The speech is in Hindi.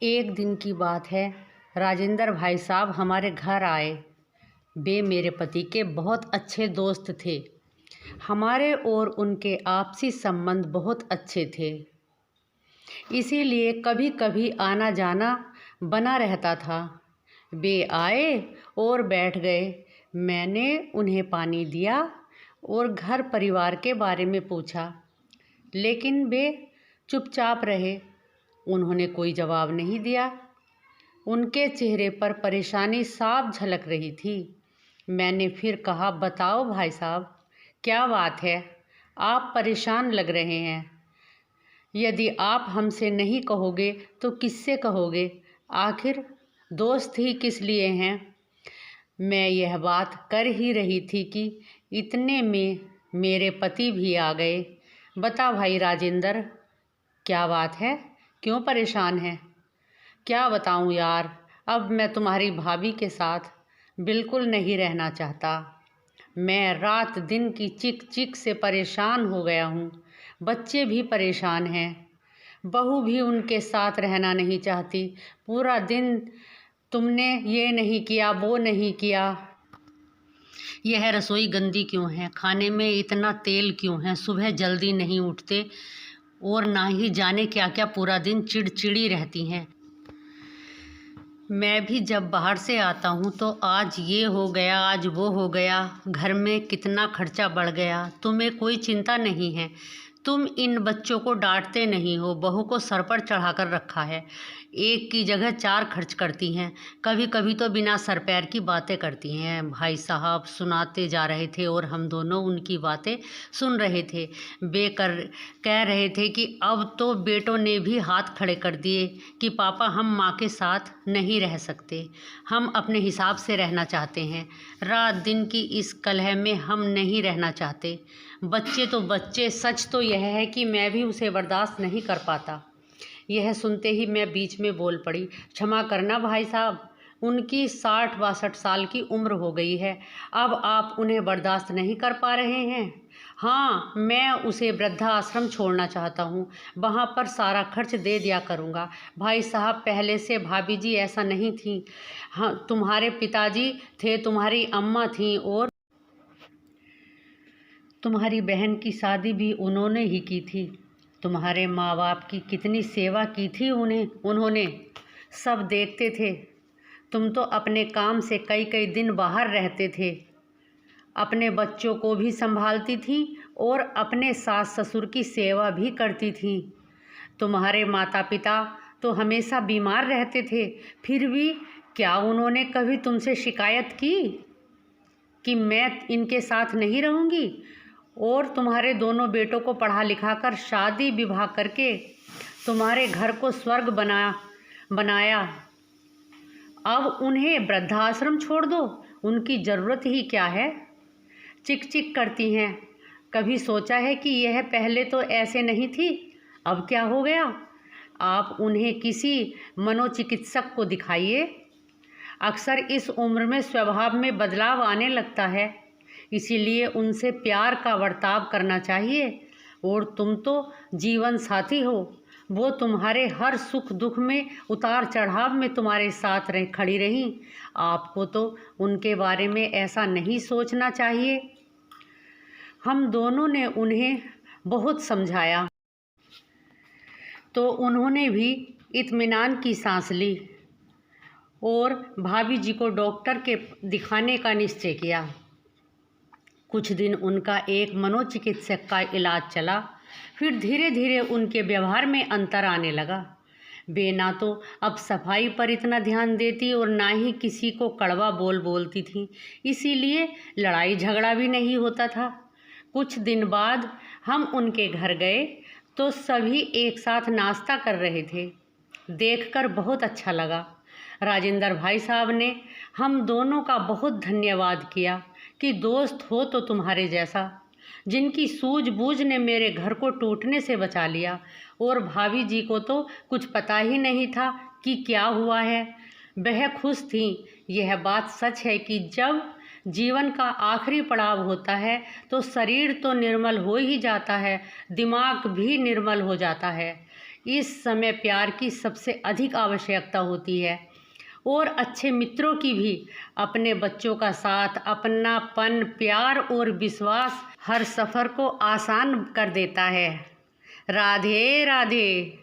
एक दिन की बात है। राजेंद्र भाई साहब हमारे घर आए। वे मेरे पति के बहुत अच्छे दोस्त थे। हमारे और उनके आपसी संबंध बहुत अच्छे थे, इसीलिए कभी कभी आना जाना बना रहता था। वे आए और बैठ गए। मैंने उन्हें पानी दिया और घर परिवार के बारे में पूछा, लेकिन वे चुपचाप रहे। उन्होंने कोई जवाब नहीं दिया। उनके चेहरे पर परेशानी साफ झलक रही थी। मैंने फिर कहा, बताओ भाई साहब, क्या बात है? आप परेशान लग रहे हैं। यदि आप हमसे नहीं कहोगे तो किससे कहोगे? आखिर दोस्त ही किस लिए हैं? मैं यह बात कर ही रही थी कि इतने में मेरे पति भी आ गए। बता भाई राजेंद्र, क्या बात है? क्यों परेशान है? क्या बताऊं यार, अब मैं तुम्हारी भाभी के साथ बिल्कुल नहीं रहना चाहता। मैं रात दिन की चिक चिक से परेशान हो गया हूँ। बच्चे भी परेशान हैं। बहू भी उनके साथ रहना नहीं चाहती। पूरा दिन तुमने ये नहीं किया, वो नहीं किया। यह रसोई गंदी क्यों है? खाने में इतना तेल क्यों है? सुबह जल्दी नहीं उठते और ना ही जाने क्या क्या पूरा दिन चिड़चिड़ी रहती हैं। मैं भी जब बाहर से आता हूँ तो आज ये हो गया, आज वो हो गया। घर में कितना खर्चा बढ़ गया, तुम्हें कोई चिंता नहीं है। तुम इन बच्चों को डांटते नहीं हो। बहू को सर पर चढ़ाकर रखा है। एक की जगह चार खर्च करती हैं। कभी कभी तो बिना सर पैर की बातें करती हैं। भाई साहब सुनाते जा रहे थे और हम दोनों उनकी बातें सुन रहे थे। कह रहे थे कि अब तो बेटों ने भी हाथ खड़े कर दिए कि पापा, हम माँ के साथ नहीं रह सकते। हम अपने हिसाब से रहना चाहते हैं। रात दिन की इस कलह में हम नहीं रहना चाहते। बच्चे तो बच्चे, सच तो यह है कि मैं भी उसे बर्दाश्त नहीं कर पाता। यह सुनते ही मैं बीच में बोल पड़ी, क्षमा करना भाई साहब, उनकी 60-62 साल की उम्र हो गई है। अब आप उन्हें बर्दाश्त नहीं कर पा रहे हैं? हाँ, मैं उसे वृद्धाश्रम छोड़ना चाहता हूँ। वहाँ पर सारा खर्च दे दिया करूँगा। भाई साहब, पहले से भाभी जी ऐसा नहीं थी। हाँ, तुम्हारे पिताजी थे, तुम्हारी अम्मा थी और तुम्हारी बहन की शादी भी उन्होंने ही की थी। तुम्हारे माँ बाप की कितनी सेवा की थी उन्होंने सब देखते थे। तुम तो अपने काम से कई कई दिन बाहर रहते थे। अपने बच्चों को भी संभालती थी और अपने सास ससुर की सेवा भी करती थी। तुम्हारे माता पिता तो हमेशा बीमार रहते थे, फिर भी क्या उन्होंने कभी तुमसे शिकायत की कि मैं इनके साथ नहीं रहूँगी? और तुम्हारे दोनों बेटों को पढ़ा लिखा कर शादी विवाह करके तुम्हारे घर को स्वर्ग बनाया। अब उन्हें वृद्धाश्रम छोड़ दो, उनकी ज़रूरत ही क्या है? चिक चिक करती हैं। कभी सोचा है कि यह पहले तो ऐसे नहीं थी, अब क्या हो गया? आप उन्हें किसी मनोचिकित्सक को दिखाइए। अक्सर इस उम्र में स्वभाव में बदलाव आने लगता है, इसीलिए उनसे प्यार का बर्ताव करना चाहिए। और तुम तो जीवन साथी हो, वो तुम्हारे हर सुख दुख में, उतार चढ़ाव में तुम्हारे साथ खड़ी रही। आपको तो उनके बारे में ऐसा नहीं सोचना चाहिए। हम दोनों ने उन्हें बहुत समझाया तो उन्होंने भी इत्मीनान की सांस ली और भाभी जी को डॉक्टर के दिखाने का निश्चय किया। कुछ दिन उनका एक मनोचिकित्सक का इलाज चला, फिर धीरे धीरे उनके व्यवहार में अंतर आने लगा। वे ना तो अब सफाई पर इतना ध्यान देती और ना ही किसी को कड़वा बोलती थी, इसीलिए लड़ाई झगड़ा भी नहीं होता था। कुछ दिन बाद हम उनके घर गए तो सभी एक साथ नाश्ता कर रहे थे। देखकर बहुत अच्छा लगा। राजेंद्र भाई साहब ने हम दोनों का बहुत धन्यवाद किया कि दोस्त हो तो तुम्हारे जैसा, जिनकी सूझबूझ ने मेरे घर को टूटने से बचा लिया। और भाभी जी को तो कुछ पता ही नहीं था कि क्या हुआ है। वह खुश थीं। यह बात सच है कि जब जीवन का आखिरी पड़ाव होता है तो शरीर तो निर्मल हो ही जाता है, दिमाग भी निर्मल हो जाता है। इस समय प्यार की सबसे अधिक आवश्यकता होती है और अच्छे मित्रों की भी। अपने बच्चों का साथ, अपनापन, प्यार और विश्वास हर सफ़र को आसान कर देता है। राधे राधे।